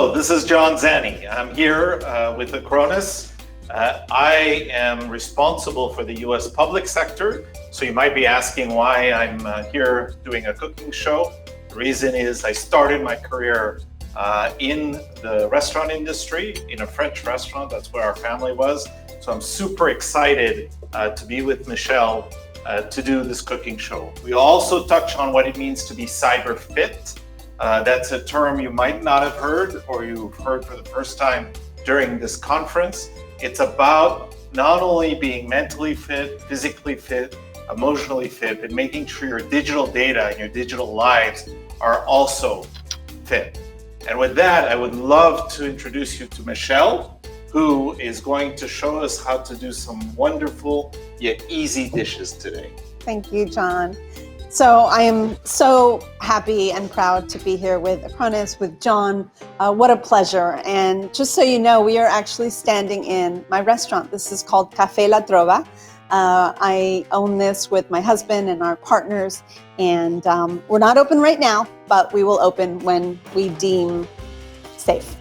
Hello, this is John Zanni. I'm here with Acronis. I am responsible for the US public sector, so you might be asking why I'm here doing a cooking show. The reason is I started my career in the restaurant industry, in a French restaurant. That's where our family was. So I'm super excited to be with Michelle to do this cooking show. We also touch on what it means to be cyber fit. That's a term you might not have heard, or you've heard for the first time during this conference. It's about not only being mentally fit, physically fit, emotionally fit, but making sure your digital data and your digital lives are also fit. And with that, I would love to introduce you to Michelle, who is going to show us how to do some wonderful yet easy dishes today. Thank you, John. So I am so happy and proud to be here with Acronis, with John. What a pleasure. And just so you know, we are actually standing in my restaurant. This is called Café La Trova. I own this with my husband and our partners. And we're not open right now, but we will open when we deem safe.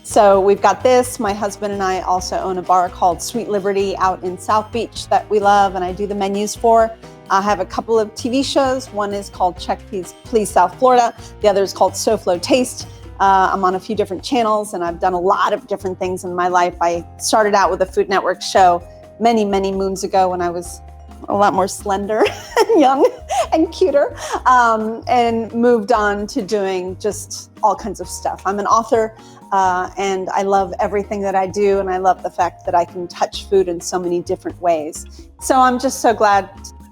So we've got this. My husband and I also own a bar called Sweet Liberty out in South Beach that we love and I do the menus for. I have a couple of TV shows. One is called Check Please South Florida. The other is called SoFlo Taste. I'm on a few different channels and I've done a lot of different things in my life. I started out with a Food Network show many, many moons ago when I was a lot more slender and young and cuter, and moved on to doing just all kinds of stuff. I'm an author and I love everything that I do, and I love the fact that I can touch food in so many different ways. So I'm just so glad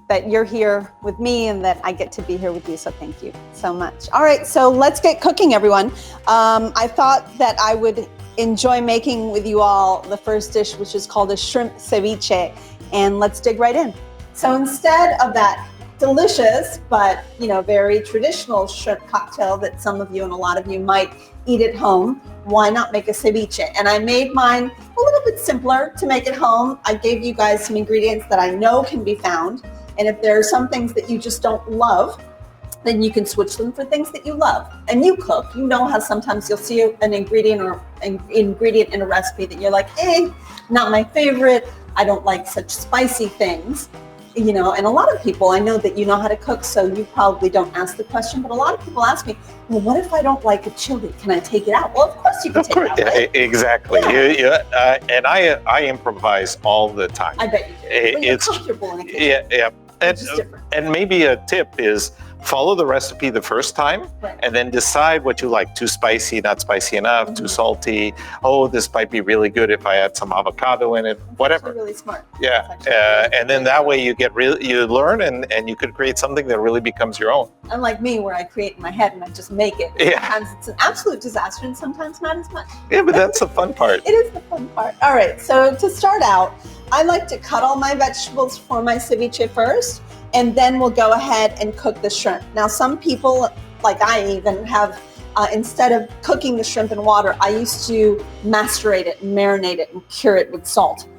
that you're here with me and that I get to be here with you. So thank you so much. All right, so let's get cooking, everyone. I thought that I would enjoy making with you all the first dish, which is called a shrimp ceviche, and let's dig right in. So instead of that delicious, but very traditional shrimp cocktail that some of you and a lot of you might eat at home, why not make a ceviche? And I made mine a little bit simpler to make at home. I gave you guys some ingredients that I know can be found. And if there are some things that you just don't love, then you can switch them for things that you love. And you cook, you know how sometimes you'll see an ingredient or an ingredient in a recipe that you're like, not my favorite. I don't like such spicy things. And a lot of people, I know that you know how to cook, so you probably don't ask the question, but a lot of people ask me, well, what if I don't like a chili? Can I take it out? Well, of course you can take it out, right? Exactly. Yeah. And I improvise all the time. I bet you do. It's comfortable in a kitchen. Yeah. And maybe a tip is follow the recipe the first time, right, and then decide what you like. Too spicy, not spicy enough, too salty. Oh, this might be really good if I add some avocado in it, whatever. That's really smart. Yeah. And then that way you learn and you could create something that really becomes your own. Unlike me, where I create in my head and I just make it. Yeah. Sometimes it's an absolute disaster and sometimes not as much. Yeah, but that's the fun part. It is the fun part. All right, so to start out, I like to cut all my vegetables for my ceviche first, and then we'll go ahead and cook the shrimp. Now, some people, like I even have, instead of cooking the shrimp in water, I used to macerate it, marinate it, and cure it with salt.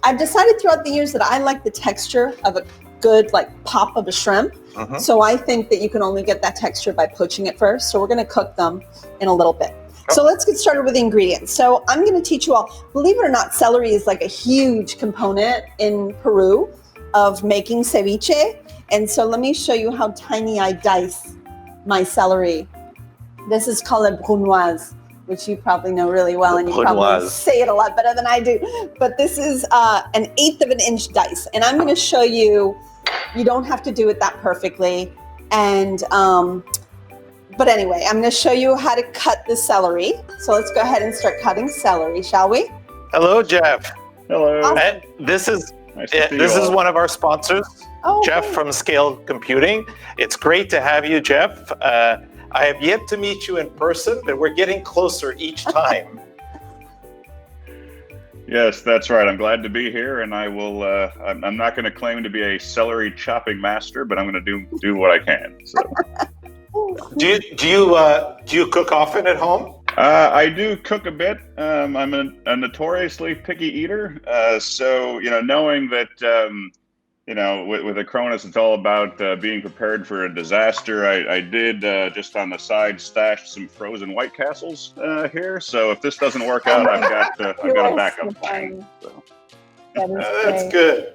I've decided throughout the years that I like the texture of a good pop of a shrimp. So I think that you can only get that texture by poaching it first. So we're gonna cook them in a little bit. So let's get started with the ingredients. So I'm going to teach you all, believe it or not, celery is like a huge component in Peru of making ceviche. And so let me show you how tiny I dice my celery. This is called a brunoise, which you probably know really well, and you probably say it a lot better than I do. But this is an 1/8 of an inch dice. And I'm going to show you, you don't have to do it that perfectly. And but anyway, I'm going to show you how to cut the celery. So let's go ahead and start cutting celery, shall we? Hello, Jeff. Hello. Awesome. And this is This is one of our sponsors, Jeff great. from Scale Computing. It's great to have you, Jeff. I have yet to meet you in person, but we're getting closer each time. Yes, that's right. I'm glad to be here, and I will. I'm not going to claim to be a celery chopping master, but I'm going to do what I can. So. Do you cook often at home? I do cook a bit. I'm a notoriously picky eater. So knowing that with Acronis, it's all about being prepared for a disaster. I did just on the side stash some frozen White Castles here. So if this doesn't work out, I've got a backup plan. So. That's good.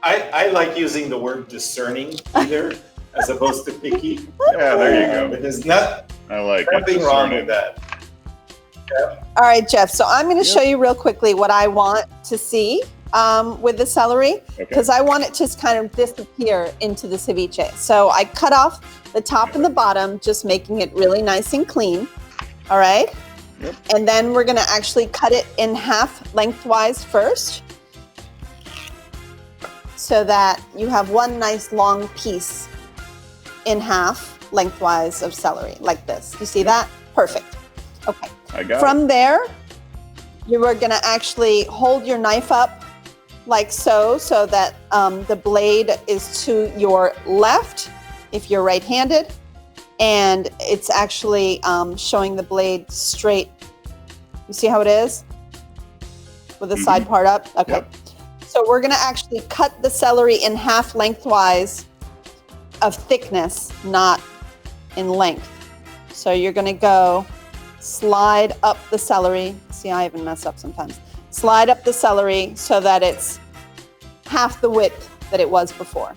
I like using the word discerning either, as opposed to picky. Yeah, there you go. There's I like nothing wrong with that. Yeah. All right, Jeff. So I'm going to show you real quickly what I want to see with the celery, because I want it to kind of disappear into the ceviche. So I cut off the top and the bottom, just making it really nice and clean. All right. Yep. And then we're going to actually cut it in half lengthwise first, so that you have one nice long piece in half lengthwise of celery like this. You see that? Perfect. Okay. From there, you are going to actually hold your knife up like so that the blade is to your left if you're right-handed, and it's actually showing the blade straight. You see how it is? With the side part up? Okay. Yep. So we're going to actually cut the celery in half lengthwise of thickness, not in length. So you're going to go slide up the celery. See, I even mess up sometimes. Slide up the celery so that it's half the width that it was before.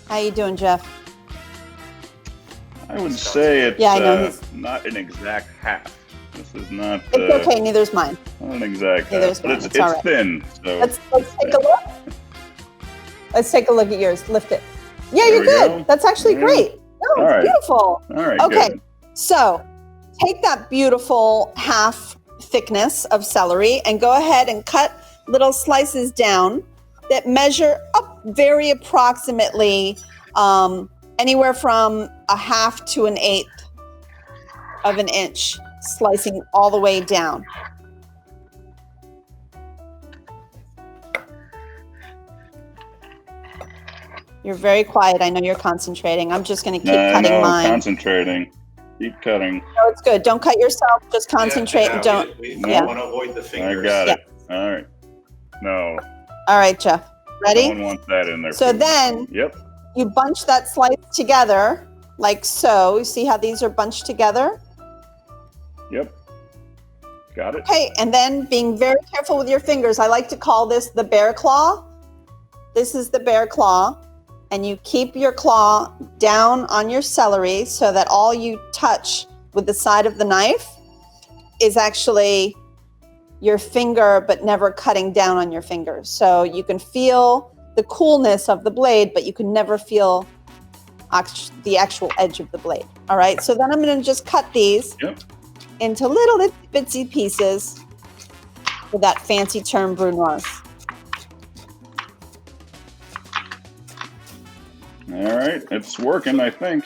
How you doing, Jeff? I would say it's not an exact half. This is not. It's okay. Neither's mine. Not an exact Neither's half, mine. but it's all right. thin. So let's take a look. Let's take a look at yours. Lift it. Yeah, There you're we good. go. That's actually Yeah. great. No, All it's right. beautiful. all right. Okay, Good. so take that beautiful half thickness of celery and go ahead and cut little slices down that measure up very approximately anywhere from a half to an eighth of an inch, slicing all the way down. You're very quiet. I know you're concentrating. I'm just going to keep cutting mine. Concentrating. Keep cutting. No, it's good. Don't cut yourself. Just concentrate and don't. We want to avoid the fingers. I got it. All right. No. All right, Jeff. Ready? No one wants that in there. So then Yep. you bunch that slice together like so. You see how these are bunched together? Yep. Got it. Okay, and then being very careful with your fingers. I like to call this the bear claw. This is the bear claw. And you keep your claw down on your celery so that all you touch with the side of the knife is actually your finger, but never cutting down on your fingers. So you can feel the coolness of the blade, but you can never feel the actual edge of the blade. All right, so then I'm going to just cut these into little itsy pieces with that fancy term, brunoise. All right. It's working, I think.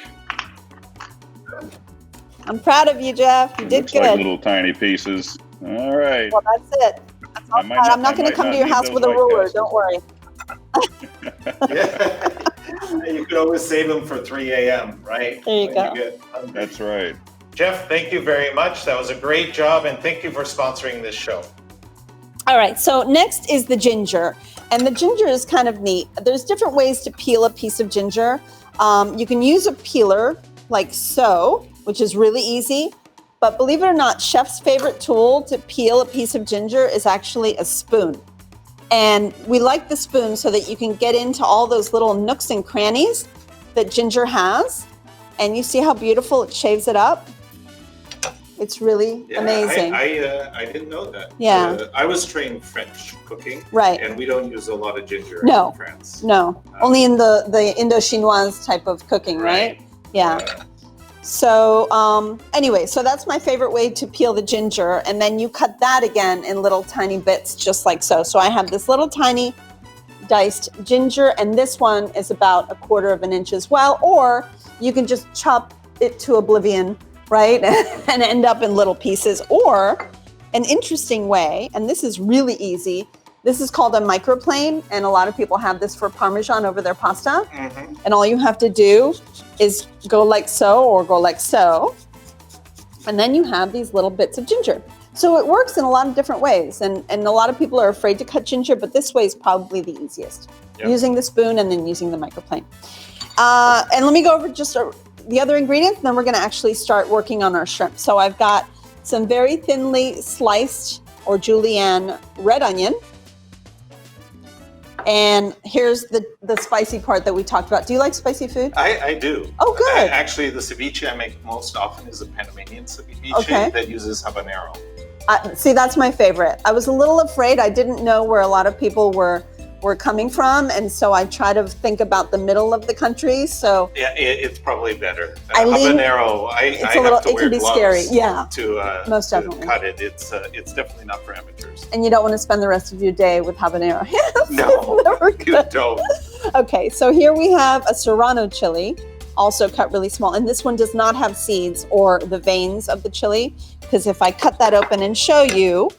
I'm proud of you, Jeff. You did Looks good. like little tiny pieces. All right. Well, that's it. That's all right. I'm not going to come to your house with a ruler. Don't worry. Yeah. You could always save them for 3 a.m., right? There you go. That's right. Jeff, thank you very much. That was a great job, and thank you for sponsoring this show. All right, so next is the ginger. And the ginger is kind of neat. There's different ways to peel a piece of ginger. You can use a peeler like so, which is really easy. But believe it or not, chef's favorite tool to peel a piece of ginger is actually a spoon. And we like the spoon so that you can get into all those little nooks and crannies that ginger has. And you see how beautiful it shaves it up? It's really amazing. I didn't know that. Yeah. I was trained French cooking. Right. And we don't use a lot of ginger No. in France. No, only in the Indo-Chinoise type of cooking, right? Yeah. So anyway, so that's my favorite way to peel the ginger. And then you cut that again in little tiny bits, just like so. So I have this little tiny diced ginger, and this one is about 1/4 of an inch as well. Or you can just chop it to oblivion, right? And end up in little pieces. Or an interesting way, and this is really easy, this is called a microplane, and a lot of people have this for Parmesan over their pasta. Mm-hmm. And all you have to do is go like so or go like so. And then you have these little bits of ginger. So it works in a lot of different ways. And a lot of people are afraid to cut ginger, but this way is probably the easiest. Yep. Using the spoon and then using the microplane. And let me go over just the other ingredients, and then we're going to actually start working on our shrimp. So I've got some very thinly sliced or julienne red onion. And here's the spicy part that we talked about. Do you like spicy food? I do. Oh, good. Actually, the ceviche I make most often is a Panamanian ceviche that uses habanero. See, that's my favorite. I was a little afraid. I didn't know where a lot of people were coming from, and so I try to think about the middle of the country. So yeah, it's probably better. Habanero, I have to wear gloves scary. Yeah, to most definitely to cut it. It's definitely not for amateurs. And you don't want to spend the rest of your day with habanero. No, you don't. Okay, so here we have a serrano chili, also cut really small, and this one does not have seeds or the veins of the chili, because if I cut that open and show you.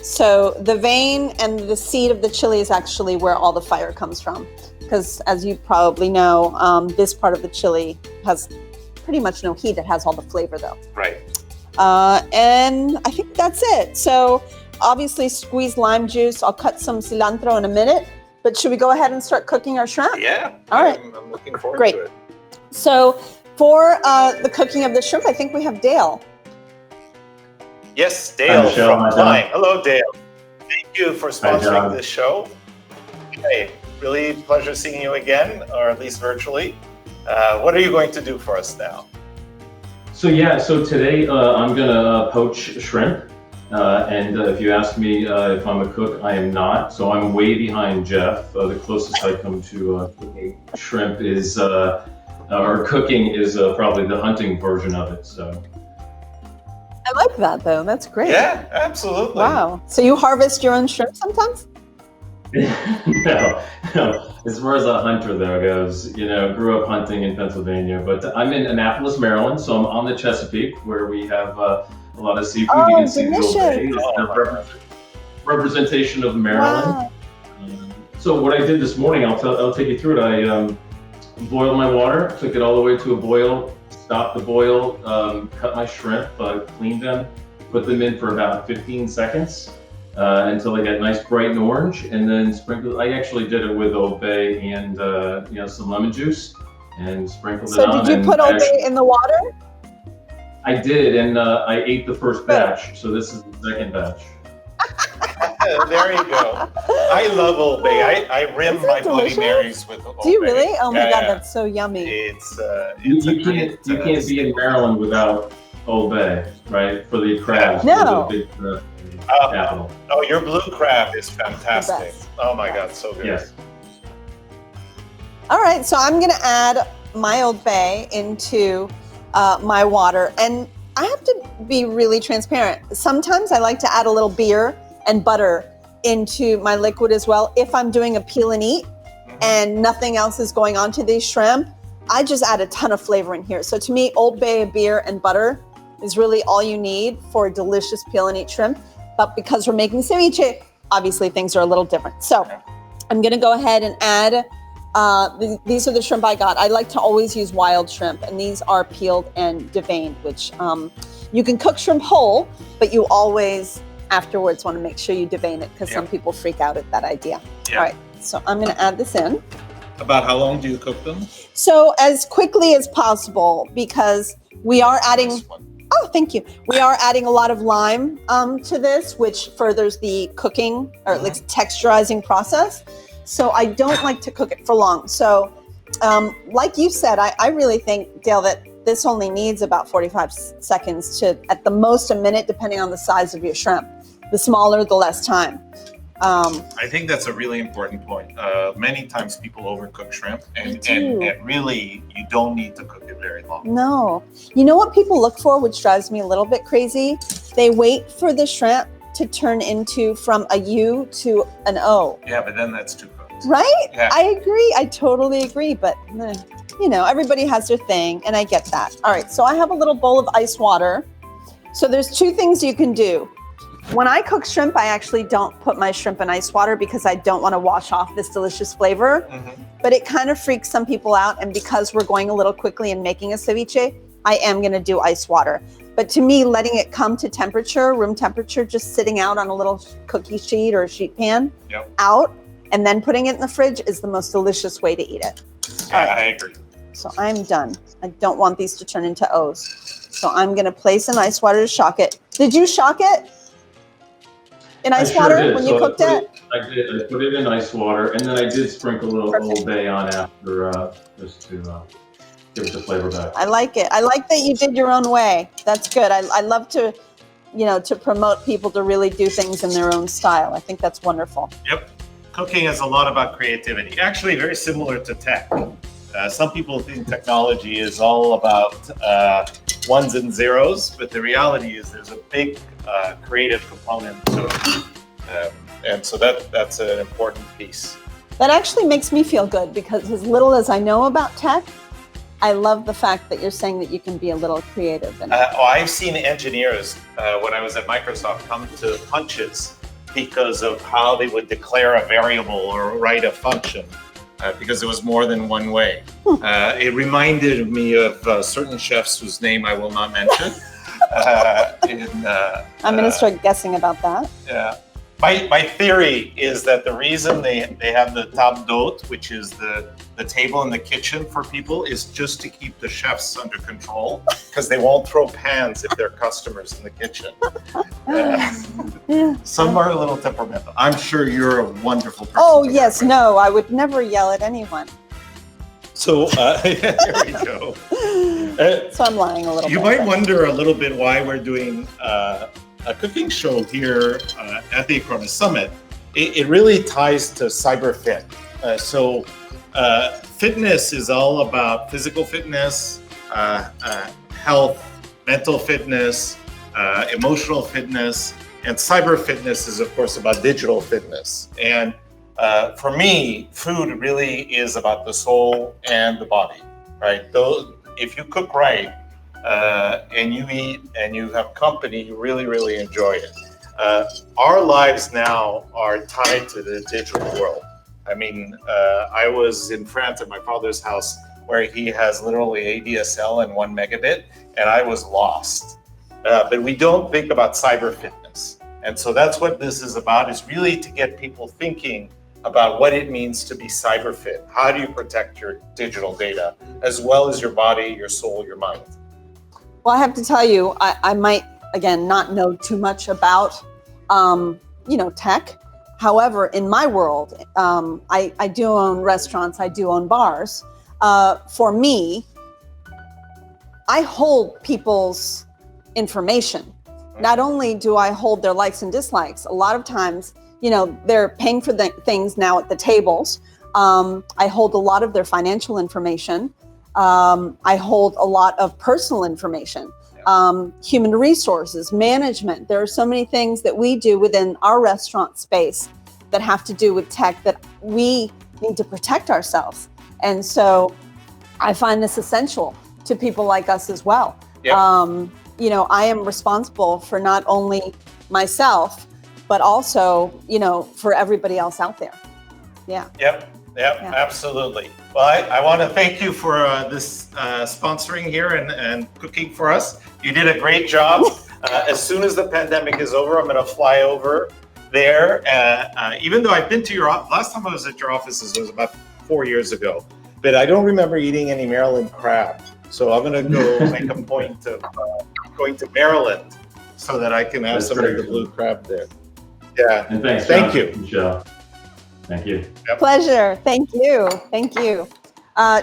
So the vein and the seed of the chili is actually where all the fire comes from. Because as you probably know, this part of the chili has pretty much no heat. It has all the flavor though. Right. And I think that's it. So obviously squeeze lime juice. I'll cut some cilantro in a minute. But should we go ahead and start cooking our shrimp? Yeah. All right. I'm looking forward to it. So for the cooking of the shrimp, I think we have Dale. Yes, Dale from Acclaimed. Hello, Dale. Thank you for sponsoring this show. Hey, really pleasure seeing you again, or at least virtually. What are you going to do for us now? So today I'm gonna poach shrimp. And if you ask me if I'm a cook, I am not. So I'm way behind Jeff. The closest I come to cooking shrimp is, or cooking is probably the hunting version of it, so. I like that though. That's great. Yeah, absolutely. Wow. So you harvest your own shrimp sometimes? No. As far as a hunter though goes, grew up hunting in Pennsylvania, but I'm in Annapolis, Maryland, so I'm on the Chesapeake where we have a lot of seafood. You can see the Old Bay. It's a representation of Maryland. Wow. So what I did this morning, I'll take you through it. I boiled my water, took it all the way to a boil. Stop the boil, cut my shrimp, clean them, put them in for about 15 seconds until they get nice bright and orange, and then sprinkle. I actually did it with Old Bay and some lemon juice, and sprinkled it on. So did you put Old Bay in the water? I did, and I ate the first batch, so this is the second batch. There you go. I love Old Bay. I rim my Bloody Marys with Old Bay. Do you really? Oh my God, that's so yummy. You can't be in Maryland without Old Bay, right? For the crabs. No. The big capital. Oh, your blue crab is fantastic. Oh my God, so good. Yes. All right, so I'm gonna add my Old Bay into my water, and I have to be really transparent. Sometimes I like to add a little beer and butter into my liquid as well. If I'm doing a peel and eat and nothing else is going on to these shrimp, I just add a ton of flavor in here. So to me, Old Bay, beer, and butter is really all you need for a delicious peel and eat shrimp. But because we're making ceviche, obviously things are a little different. So I'm gonna go ahead and add, these are the shrimp I got. I like to always use wild shrimp, and these are peeled and deveined, which you can cook shrimp whole, but you always afterwards want to make sure you devein it, because some people freak out at that idea. All right, so I'm going to add this in. About how long do you cook them? So as quickly as possible, because we are adding, oh, thank you. We are adding a lot of lime to this, which furthers the cooking or at least texturizing process. So I don't like to cook it for long. So like you said, I really think, Dale, that this only needs about 45 seconds to, at the most, a minute, depending on the size of your shrimp. The smaller, the less time. I think that's a really important point. Many times people overcook shrimp, and really, you don't need to cook it very long. No. You know what people look for, which drives me a little bit crazy? They wait for the shrimp to turn into from a U to an O. Yeah, but then that's too cooked. Right? Yeah. I agree. I totally agree. But, everybody has their thing, and I get that. All right, so I have a little bowl of ice water. So there's two things you can do. When I cook shrimp, I actually don't put my shrimp in ice water because I don't want to wash off this delicious flavor. But it kind of freaks some people out. And because we're going a little quickly and making a ceviche, I am going to do ice water. But to me, letting it come to temperature, room temperature, just sitting out on a little cookie sheet or a sheet pan, out, and then putting it in the fridge is the most delicious way to eat it. Yeah, I agree. So I'm done. I don't want these to turn into O's. So I'm going to place in ice water to shock it. Did you shock it in ice water when you cooked it? I did. I put it in ice water, and then I did sprinkle a little Old Bay on after, just to give it the flavor back. I like it. I like that you did your own way. That's good. I love to, to promote people to really do things in their own style. I think that's wonderful. Yep. Cooking is a lot about creativity. Actually, very similar to tech. Some people think technology is all about ones and zeros, but the reality is there's a big creative component to it. And so that's an important piece. That actually makes me feel good because as little as I know about tech, I love the fact that you're saying that you can be a little creative. I've seen engineers, when I was at Microsoft, come to punches because of how they would declare a variable or write a function, because it was more than one way. It reminded me of certain chefs whose name I will not mention. I'm going to start guessing about that. Yeah. My theory is that the reason they have the table d'hôte, which is the table in the kitchen for people, is just to keep the chefs under control because they won't throw pans if they're customers in the kitchen. Some are a little temperamental. I'm sure you're a wonderful person. Oh, yes. No, I would never yell at anyone. So there we go. So I'm lying a little bit. You might wonder a little bit why we're doing a cooking show here at the Acronis Summit. It really ties to CyberFit. So fitness is all about physical fitness, health, mental fitness, emotional fitness, and cyber fitness is, of course, about digital fitness. And for me, food really is about the soul and the body, right? If you cook right, and you eat and you have company, you really, really enjoy it. Our lives now are tied to the digital world. I mean, I was in France at my father's house where he has literally ADSL and 1 megabit, and I was lost. But we don't think about cyber fitness. And so that's what this is about, is really to get people thinking about what it means to be cyber fit. How do you protect your digital data, as well as your body, your soul, your mind? Well, I have to tell you, I might, again, not know too much about, tech. However, in my world, I do own restaurants, I do own bars. For me, I hold people's information. Not only do I hold their likes and dislikes, a lot of times, they're paying for things now at the tables. I hold a lot of their financial information. I hold a lot of personal information, human resources, management. There are so many things that we do within our restaurant space that have to do with tech that we need to protect ourselves. And so I find this essential to people like us as well. Yep. I am responsible for not only myself, but also, for everybody else out there. Yeah. Yep, absolutely. Well, I want to thank you for this sponsoring here and cooking for us. You did a great job. As soon as the pandemic is over, I'm going to fly over there. Even though I've been to last time I was at your offices was about 4 years ago, but I don't remember eating any Maryland crab. So I'm going to go make a point of going to Maryland so that I can have some of the blue crab there. Yeah. And thanks, thank you, Michelle. Thank you. Yep. Pleasure. Thank you. Thank you.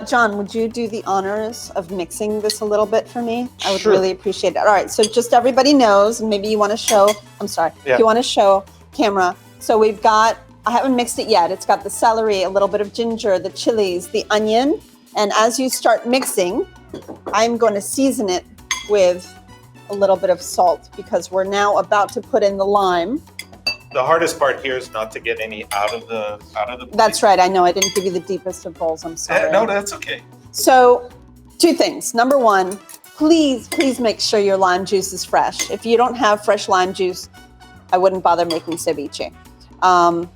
John, would you do the honors of mixing this a little bit for me? I would really appreciate it. All right. So just everybody knows, and maybe you want to show, if you want to show camera. So we've got, I haven't mixed it yet. It's got the celery, a little bit of ginger, the chilies, the onion. And as you start mixing, I'm going to season it with a little bit of salt because we're now about to put in the lime. The hardest part here is not to get any out of the plate. That's right. I know I didn't give you the deepest of bowls. I'm sorry. No, that's okay. So 2 things. Number 1, please make sure your lime juice is fresh. If you don't have fresh lime juice, I wouldn't bother making ceviche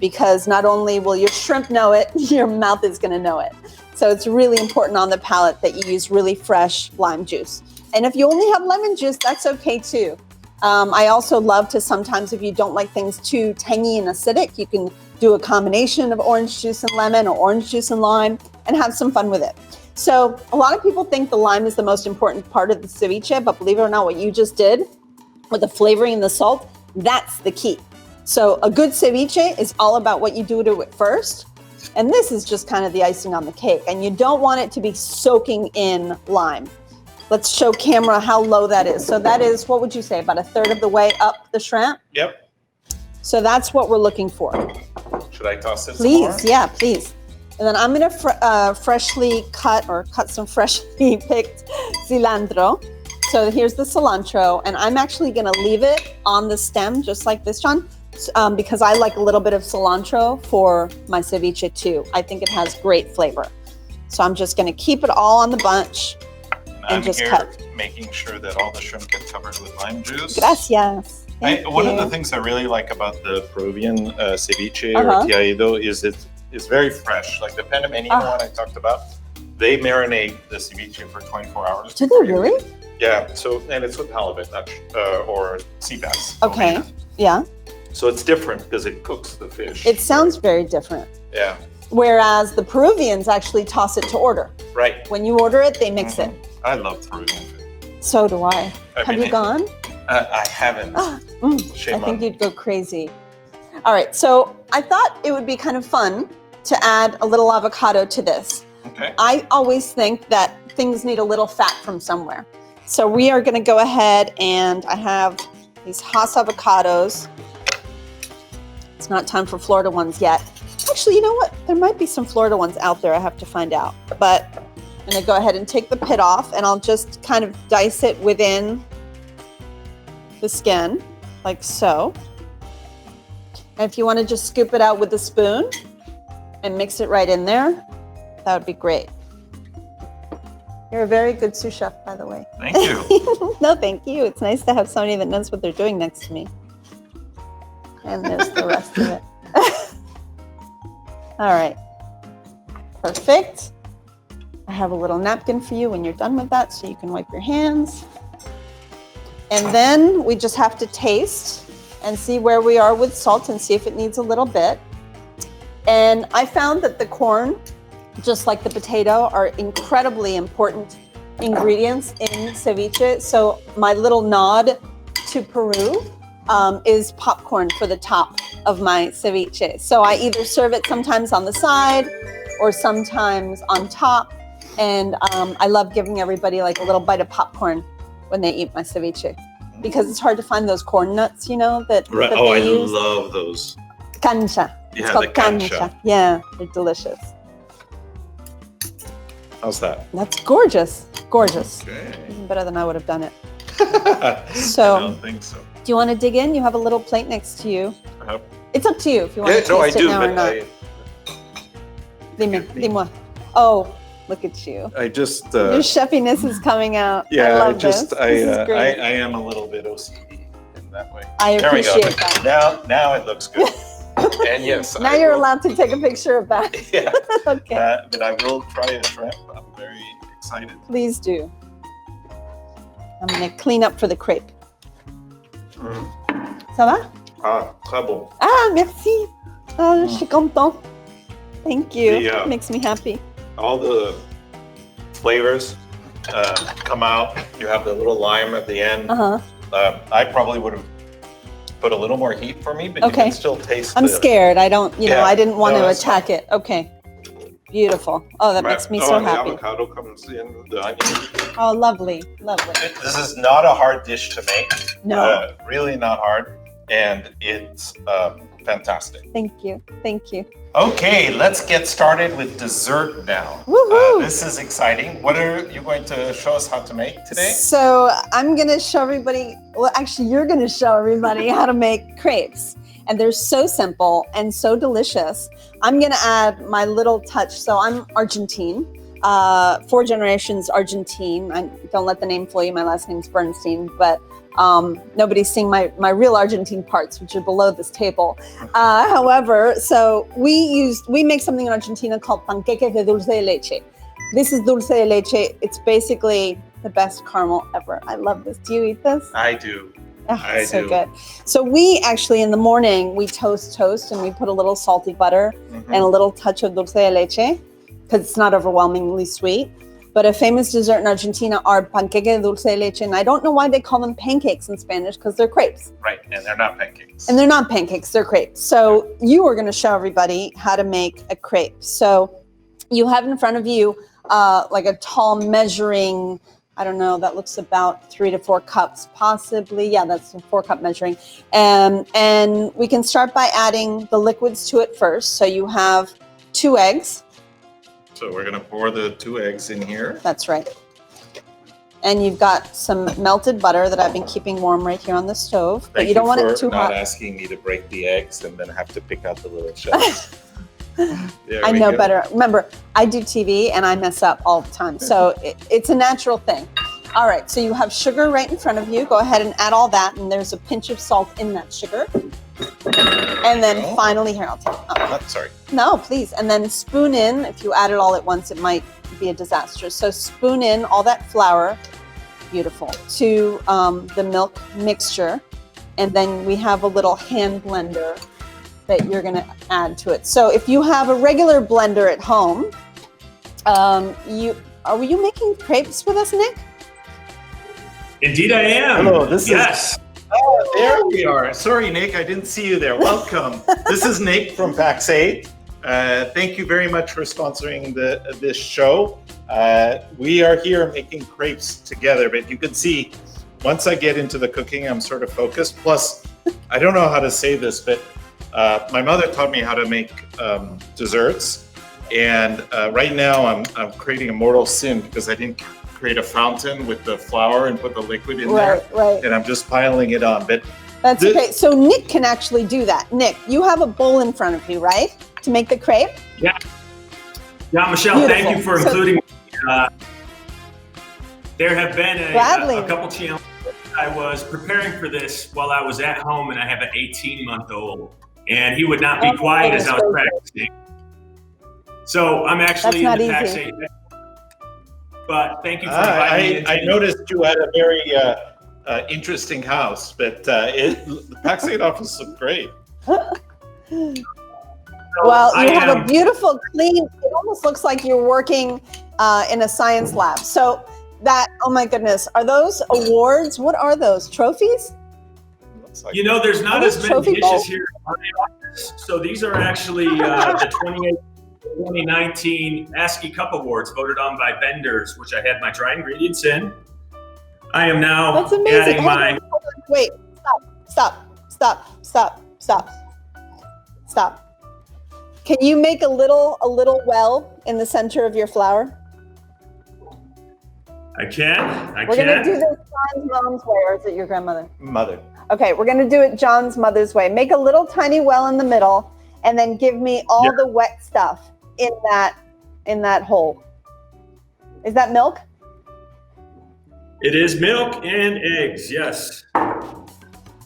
because not only will your shrimp know it, your mouth is going to know it. So it's really important on the palate that you use really fresh lime juice. And if you only have lemon juice, that's okay too. I also love to sometimes, if you don't like things too tangy and acidic, you can do a combination of orange juice and lemon or orange juice and lime and have some fun with it. So a lot of people think the lime is the most important part of the ceviche, but believe it or not, what you just did with the flavoring and the salt, that's the key. So a good ceviche is all about what you do to it first. And this is just kind of the icing on the cake. And you don't want it to be soaking in lime. Let's show camera how low that is. So that is, what would you say, about a third of the way up the shrimp? Yep. So that's what we're looking for. Should I toss it Please, some more? yeah, please. And then I'm gonna freshly cut some freshly picked cilantro. So here's the cilantro, and I'm actually gonna leave it on the stem, just like this, John, because I like a little bit of cilantro for my ceviche too. I think it has great flavor. So I'm just gonna keep it all on the bunch. I'm just here cut. making sure that all the shrimp get covered with lime juice. Gracias. One of the things I really like about the Peruvian ceviche Uh-huh. or tiaído is it's very fresh. Like the Panamanian one I talked about, they marinate the ceviche for 24 hours. Do they really? Yeah. So, and it's with halibut, not or sea bass. Okay. Yeah. So it's different because it cooks the fish. It sounds very different. Yeah. Whereas the Peruvians actually toss it to order. Right. When you order it, they mix it. I love Peruvian food. So do I. Have mean, you gone? I haven't. Shame I think on you'd go crazy. All right, so I thought it would be kind of fun to add a little avocado to this. Okay. I always think that things need a little fat from somewhere. So we are going to go ahead, and I have these Hass avocados. It's not time for Florida ones yet. Actually, you know what? There might be some Florida ones out there. I have to find out. But I'm going to go ahead and take the pit off, and I'll just kind of dice it within the skin, like so. And if you want to just scoop it out with a spoon and mix it right in there, that would be great. You're a very good sous chef, by the way. Thank you. No, thank you. It's nice to have somebody that knows what they're doing next to me. And there's the rest of it. All right. Perfect. I have a little napkin for you when you're done with that so you can wipe your hands. And then we just have to taste and see where we are with salt and see if it needs a little bit. And I found that the corn, just like the potato, are incredibly important ingredients in ceviche. So my little nod to Peru is popcorn for the top of my ceviche. So I either serve it sometimes on the side or sometimes on top. And I love giving everybody like a little bite of popcorn when they eat my ceviche, because it's hard to find those corn nuts, you know, that Right. that Oh, I they use. love those. Cancha. It's Yeah, called the cancha. Yeah, they're delicious. How's that? That's gorgeous. Gorgeous. Okay. Even better than I would have done it. I So, don't think so. do you want to dig in? You have a little plate next to you. Uh-huh. It's up to you if you want Yeah, to no, I taste it do, now or but not. Dis-moi. Oh, look at you. I just. Your chefiness is coming out. I Yeah, love this. I This is great. am a little bit OCD in that way. I There we go. appreciate that. Now it looks good. And yes, Now I you're will- allowed to take a picture of that. Yeah, Okay, but I will try a shrimp. I'm very excited. please do. I'm going to clean up for the crepe. Ça va? Ah, très bon. Ah, merci. Oh, je suis content. Thank you. The, It makes me happy. All the flavors come out. You have the little lime at the end. Uh-huh. I probably would have put a little more heat for me, but Okay. you can still taste. I'm the, scared. I don't, you know, Yeah. I didn't want No, to that's attack it. Okay. Beautiful. Oh, that makes me so the happy. avocado comes in. The onion. Oh, lovely. Lovely. This is not a hard dish to make. No. Really not hard, and it's fantastic. Thank you. Thank you. Okay, let's get started with dessert now. Woohoo! This is exciting. What are you going to show us how to make today? So I'm going to show everybody, well, actually, you're going to show everybody how to make crepes. And they're so simple and so delicious. I'm going to add my little touch. So I'm Argentine, 4 generations Argentine. Don't let the name fool you. My last name's Bernstein, but nobody's seeing my real Argentine parts, which are below this table. However, so we make something in Argentina called panqueques de dulce de leche. This is dulce de leche. It's basically the best caramel ever. I love this. Do you eat this? I do. Oh, I so do. good. So we actually, in the morning, we toast and we put a little salty butter and a little touch of dulce de leche because it's not overwhelmingly sweet. But a famous dessert in Argentina are panqueque de dulce de leche. And I don't know why they call them pancakes in Spanish because they're crepes. Right, and they're not pancakes. And they're not pancakes, they're crepes. So you are going to show everybody how to make a crepe. So you have in front of you like a tall measuring, I don't know, that looks about 3 to 4 cups, possibly. Yeah, that's a 4-cup measuring. And we can start by adding the liquids to it first. So you have 2 eggs. So we're going to pour the 2 eggs in here. That's right. And you've got some melted butter that I've been keeping warm right here on the stove. But you don't want it too hot. Not asking me to break the eggs and then have to pick out the little shells. I know better. Remember, I do TV and I mess up all the time. So it's a natural thing. All right. So you have sugar right in front of you. Go ahead and add all that. And there's a pinch of salt in that sugar. And then finally, here, I'll take it. Oh. Sorry. No, please. And then spoon in. If you add it all at once, it might be a disaster. So spoon in all that flour. Beautiful. To the milk mixture. And then we have a little hand blender that you're going to add to it. So if you have a regular blender at home, were you making crepes with us, Nick? Indeed I am. Hello, yes. Oh, there we are. Sorry, Nick, I didn't see you there. Welcome. This is Nick from PAX8. Thank you very much for sponsoring this show. We are here making crepes together, but you can see once I get into the cooking, I'm sort of focused. Plus, I don't know how to say this, but my mother taught me how to make desserts, and right now I'm creating a mortal sin because I didn't create a fountain with the flour and put the liquid in there, and I'm just piling it on. But that's okay. So Nick can actually do that. Nick, you have a bowl in front of you, right, to make the crepe? Yeah, Michelle, beautiful. Thank you for including me. There have been a couple challenges. I was preparing for this while I was at home, and I have an 18-month-old. And he would not be quiet as I was practicing. So I'm actually in the PAX8. But thank you for inviting me. I noticed you had a very interesting house, but the PAX8 office looked great. Well, you have a beautiful, clean, it almost looks like you're working in a science lab. So that, oh my goodness, are those awards? What are those, trophies? Like, you know, there's not as many dishes here in my office. So these are actually the 2019 ASCII Cup Awards voted on by vendors, which I had my dry ingredients in. I am now adding my... Wait, stop. Can you make a little well in the center of your flour? I can. We're going to do this John's mom's way, or is it your grandmother? Mother. Okay, we're going to do it John's mother's way. Make a little tiny well in the middle, and then give me all the wet stuff in that hole. Is that milk? It is milk and eggs, yes.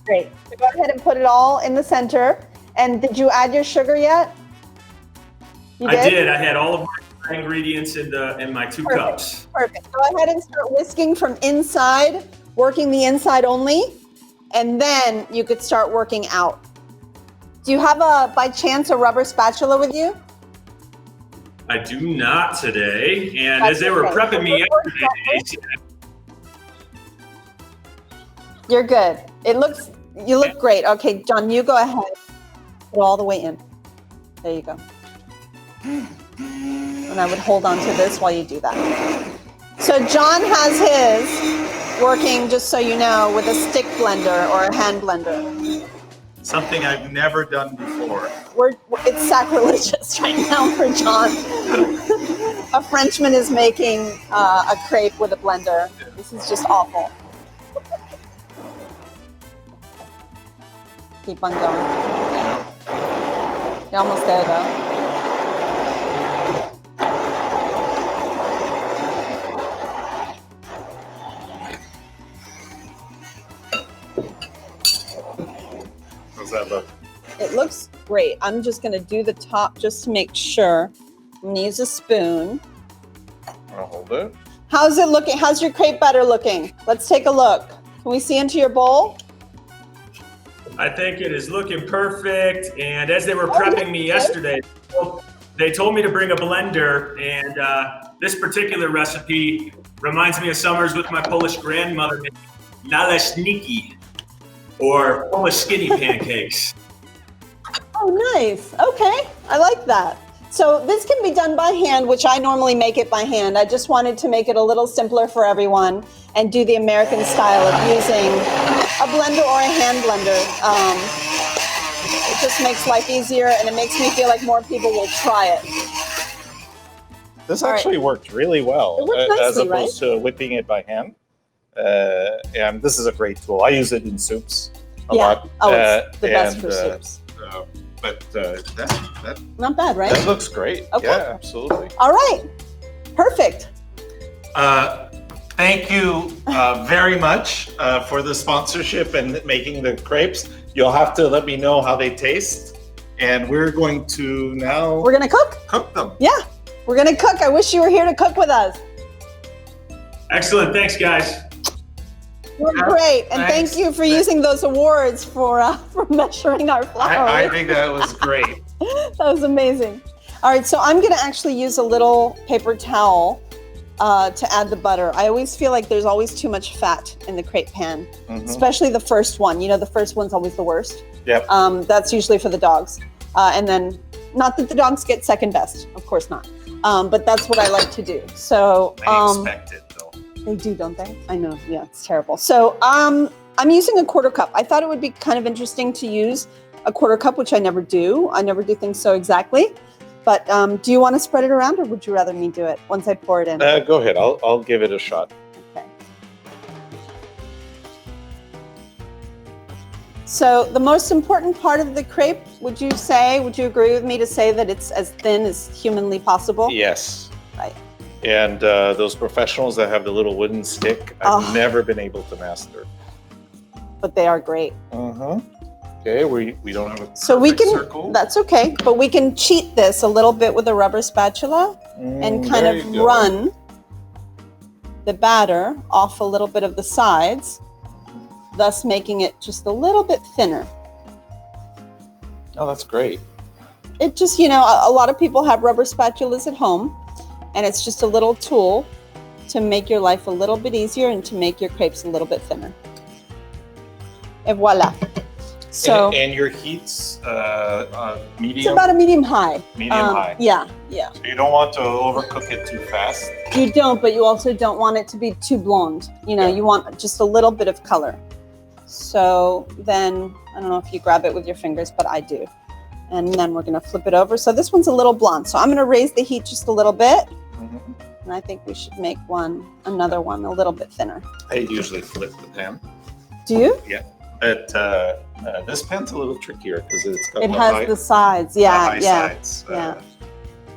Great. So go ahead and put it all in the center. And did you add your sugar yet? I did. I had all of my ingredients in my 2 cups. Perfect. Go ahead and start whisking from inside, working the inside only. And then you could start working out. Do you have by chance, a rubber spatula with you? I do not today. And as they were prepping me yesterday, you're good. You look great. Okay, John, you go ahead. Put all the way in. There you go. And I would hold on to this while you do that. So John has his working, just so you know, with a stick blender or a hand blender. Something I've never done before. It's sacrilegious right now for John. A Frenchman is making a crepe with a blender. This is just awful. Keep on going. You're almost there, though. How's that look? It looks great. I'm just going to do the top just to make sure. I'm going to use a spoon. I'll hold it. How's it looking? How's your crepe batter looking? Let's take a look. Can we see into your bowl? I think it is looking perfect. And as they were prepping me yesterday, they told me to bring a blender. And this particular recipe reminds me of summers with my Polish grandmother making naleśniki, or Polish skinny pancakes. Oh, nice. Okay, I like that. So this can be done by hand, which I normally make it by hand. I just wanted to make it a little simpler for everyone and do the American style of using a blender or a hand blender. It just makes life easier, and it makes me feel like more people will try it. This actually worked really well, It worked nicely, as opposed to whipping it by hand. And this is a great tool. I use it in soups a lot. Oh, it's the best for soups. But that Not bad, right? That looks great. Okay. Yeah, absolutely. All right. Perfect. Thank you very much for the sponsorship and making the crepes. You'll have to let me know how they taste. And we're going to now We're going to cook them. Yeah, we're going to cook. I wish you were here to cook with us. Excellent. Thanks, guys. You're great. And Thanks. thank you for using those awards for measuring our flour. I think that was great. That was amazing. All right, so I'm going to actually use a little paper towel to add the butter. I always feel like there's always too much fat in the crepe pan, especially the first one. You know, the first one's always the worst. Yep. That's usually for the dogs. And then, not that the dogs get second best, of course not. But that's what I like to do. So They expect it, though. they do, don't they? I know. Yeah, it's terrible. So I'm using a quarter cup. I thought it would be kind of interesting to use a quarter cup, which I never do. I never do things so exactly. But do you want to spread it around, or would you rather me do it once I pour it in? Go ahead. I'll give it a shot. Okay. So the most important part of the crepe, would you agree with me to say that it's as thin as humanly possible? Yes. Right. And those professionals that have the little wooden stick, I've never been able to master. But they are great. Okay, we don't have a So we can, circle. that's okay, but we can cheat this a little bit with a rubber spatula and kind of run the batter off a little bit of the sides, thus making it just a little bit thinner. Oh, that's great. It just, you know, a lot of people have rubber spatulas at home, and it's just a little tool to make your life a little bit easier and to make your crepes a little bit thinner. Et voila. So, and your heat's medium? It's about a medium high. Medium high. Yeah. So you don't want to overcook it too fast. You don't, but you also don't want it to be too blonde. You know, you want just a little bit of color. So then, I don't know if you grab it with your fingers, but I do. And then we're going to flip it over. So this one's a little blonde. So I'm going to raise the heat just a little bit. And I think we should make another one a little bit thinner. I usually flip the pan. Do you? Yeah. But this pan's a little trickier because it's got the sides. Yeah, high sides. Yeah.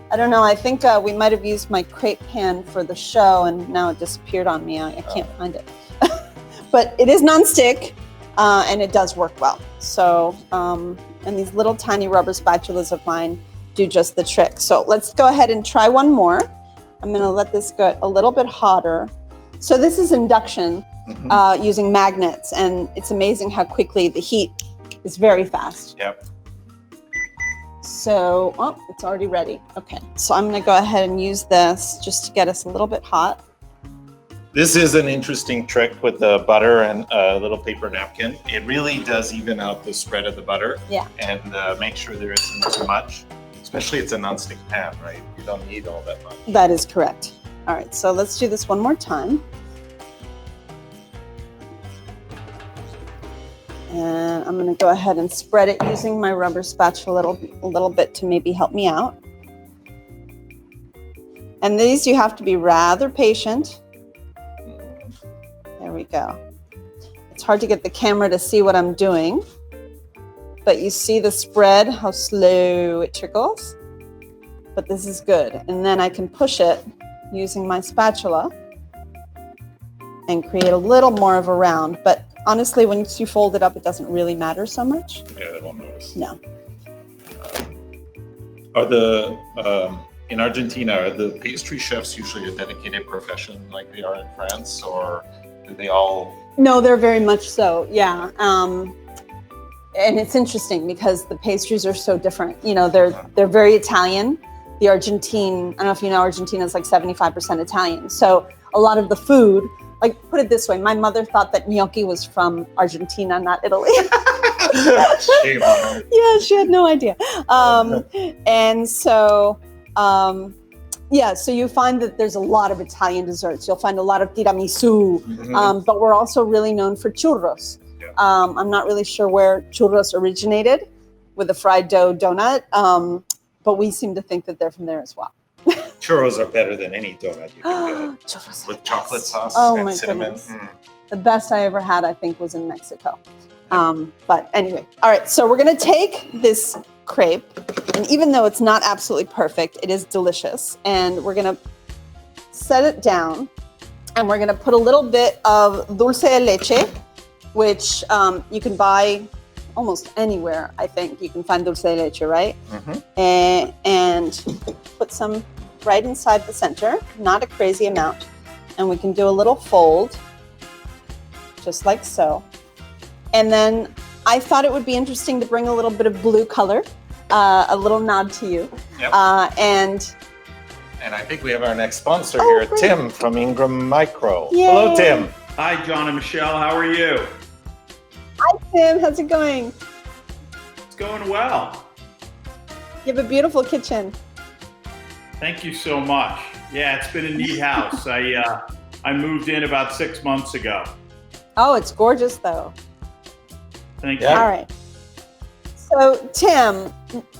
I don't know. I think we might have used my crepe pan for the show, and now it disappeared on me. I can't find it. But it is nonstick, and it does work well. So, and these little tiny rubber spatulas of mine do just the trick. So let's go ahead and try one more. I'm going to let this get a little bit hotter. So this is induction using magnets, and it's amazing how quickly the heat is very fast. Yep. So, it's already ready. Okay, so I'm going to go ahead and use this just to get us a little bit hot. This is an interesting trick with the butter and a little paper napkin. It really does even out the spread of the butter. Yeah. And make sure there isn't too much. Especially it's a nonstick pan, right? You don't need all that much. That is correct. All right, so let's do this one more time. And I'm going to go ahead and spread it using my rubber spatula a little bit to maybe help me out. And these you have to be rather patient. There we go. It's hard to get the camera to see what I'm doing, but you see the spread, how slow it trickles. But this is good. And then I can push it using my spatula and create a little more of a round. But honestly, once you fold it up, it doesn't really matter so much. Yeah, they won't notice. No. Are the in Argentina, are the pastry chefs usually a dedicated profession like they are in France, or do they all? No, they're very much so. Yeah. And it's interesting because the pastries are so different. You know, they're very Italian. The Argentine, I don't know if you know, Argentina is like 75% Italian. So a lot of the food, like put it this way, my mother thought that gnocchi was from Argentina, not Italy. Shame on her. Yeah, she had no idea. And so, yeah, so you find that there's a lot of Italian desserts. You'll find a lot of tiramisu, but we're also really known for churros. Yeah. I'm not really sure where churros originated with a fried dough donut, but we seem to think that they're from there as well. Churros are better than any donut you can get. Churros With chocolate sauce Oh my and cinnamon. goodness. The best I ever had, I think, was in Mexico. But anyway, all right, so we're gonna take this crepe, and even though it's not absolutely perfect, it is delicious. And we're gonna set it down, and we're gonna put a little bit of dulce de leche, which you can buy almost anywhere, I think. You can find dulce de leche, right? And put some right inside the center, not a crazy amount. And we can do a little fold, just like so. And then I thought it would be interesting to bring a little bit of blue color, a little nod to you. Yep. And I think we have our next sponsor here, great. Tim from Ingram Micro. Yay. Hello, Tim. Hi, John and Michelle. How are you? hi, Tim, how's it going? It's going well. You have a beautiful kitchen. Thank you so much. Yeah, it's been a neat house. I moved in about 6 months ago. Oh, it's gorgeous though. Thank Yeah. you. All right. So, Tim,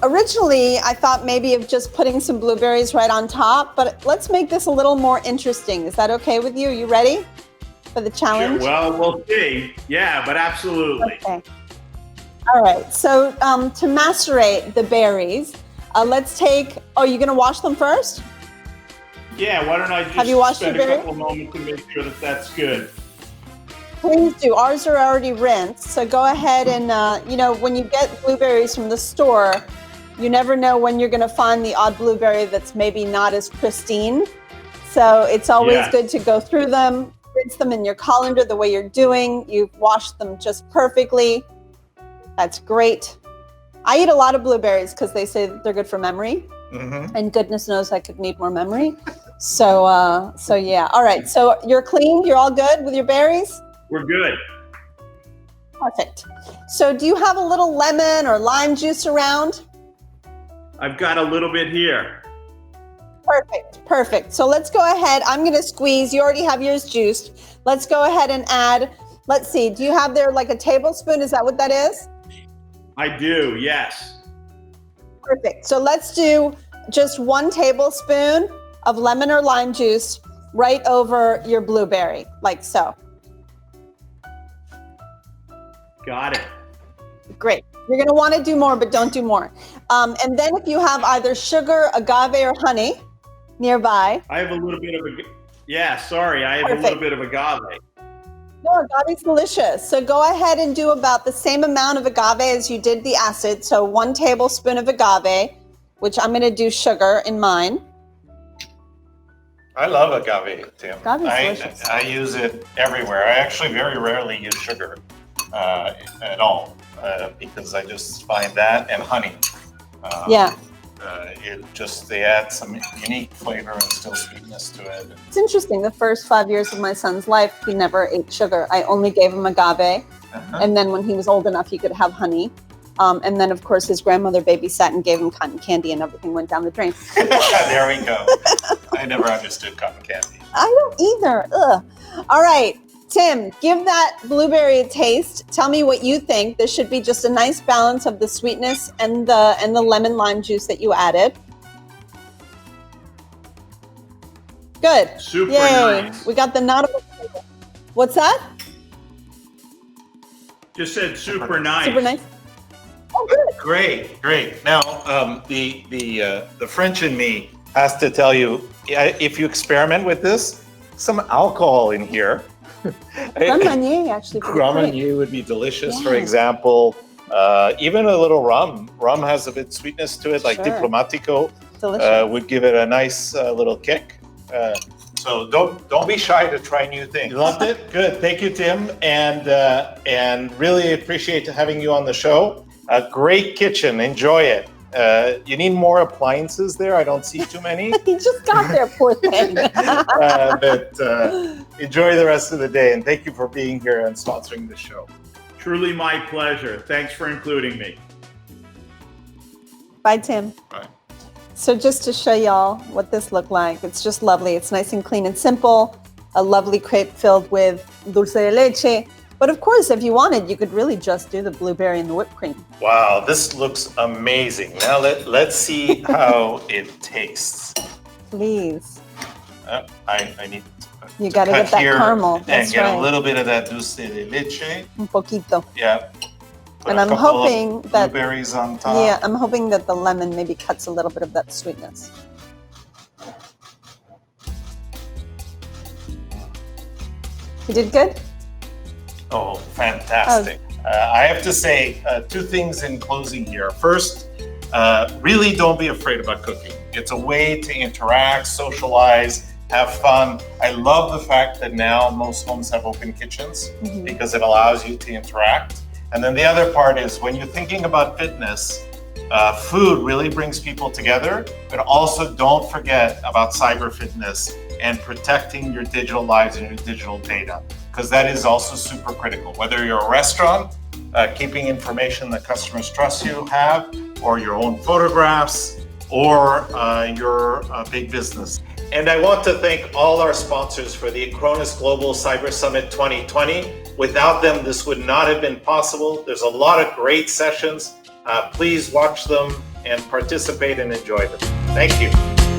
originally I thought maybe of just putting some blueberries right on top, but let's make this a little more interesting. Is that okay with you? Are you ready for the Sure. challenge? Well, we'll see. Yeah, but absolutely. Okay. All right. So, to macerate the berries, let's take, oh, you're going to wash them first? Yeah, why don't I just Have you washed spend your a berry? couple of moments to make sure that that's good. Please do. Ours are already rinsed. So go ahead and, when you get blueberries from the store, you never know when you're going to find the odd blueberry that's maybe not as pristine. So it's always Yes. good to go through them, rinse them in your colander the way you're doing. You've washed them just perfectly. That's great. I eat a lot of blueberries because they say that they're good for memory. And goodness knows I could need more memory. So yeah. All right. So you're clean. You're all good with your berries? We're good. Perfect. So do you have a little lemon or lime juice around? I've got a little bit here. Perfect. So let's go ahead. I'm going to squeeze. You already have yours juiced. Let's go ahead and add, let's see, do you have there like a tablespoon? Is that what that is? I do, yes. Perfect. So let's do just 1 tablespoon of lemon or lime juice right over your blueberry, like so. Got it. Great. You're going to want to do more, but don't do more. And then if you have either sugar, agave, or honey nearby. I have a little bit of I have Perfect. a little bit of agave. No, agave's delicious. So go ahead and do about the same amount of agave as you did the acid. So 1 tablespoon of agave, which I'm going to do sugar in mine. I love agave, Tim. Agave's delicious. I use it everywhere. I actually very rarely use sugar at all because I just find that and honey. Yeah. They add some unique flavor and still sweetness to it. It's interesting. The first 5 years of my son's life, he never ate sugar. I only gave him agave. And then when he was old enough, he could have honey. And then, of course, his grandmother babysat and gave him cotton candy and everything went down the drain. There we go. I never understood cotton candy. I don't either. Ugh. All right. Tim, give that blueberry a taste. Tell me what you think. This should be just a nice balance of the sweetness and the lemon lime juice that you added. Good. Super Yay. nice. We got the nod of approval. What's that? Just said super nice. Super nice. Oh, good. Great. Now, the French in me has to tell you, if you experiment with this, some alcohol in here. Grand Marnier actually. Grand Marnier would be delicious, Yeah. for example. Even a little rum. Rum has a bit sweetness to it, like Sure. Diplomatico. delicious. would give it a nice little kick. So don't be shy to try new things. You loved it? Good. Thank you, Tim. And really appreciate having you on the show. A great kitchen. Enjoy it. You need more appliances there. I don't see too many. He just got there, poor thing. But enjoy the rest of the day. And thank you for being here and sponsoring the show. Truly my pleasure. Thanks for including me. Bye, Tim. Bye. So just to show y'all what this looked like, it's just lovely. It's nice and clean and simple. A lovely crepe filled with dulce de leche. But of course, if you wanted, you could really just do the blueberry and the whipped cream. Wow, this looks amazing. Now let's see how it tastes. Please. I need You got to get that caramel. And That's get right. a little bit of that dulce de leche. Un poquito. Yeah. Put And a I'm couple hoping of that blueberries on top. Yeah, I'm hoping that the lemon maybe cuts a little bit of that sweetness. You did good? Oh, fantastic. I have to say two things in closing here. First, really don't be afraid about cooking. It's a way to interact, socialize, have fun. I love the fact that now most homes have open kitchens because it allows you to interact. And then the other part is when you're thinking about fitness, food really brings people together, but also don't forget about cyber fitness and protecting your digital lives and your digital data, because that is also super critical. Whether you're a restaurant, keeping information that customers trust you have, or your own photographs, or your big business. And I want to thank all our sponsors for the Acronis Global Cyber Summit 2020. Without them, this would not have been possible. There's a lot of great sessions. Please watch them and participate and enjoy them. Thank you.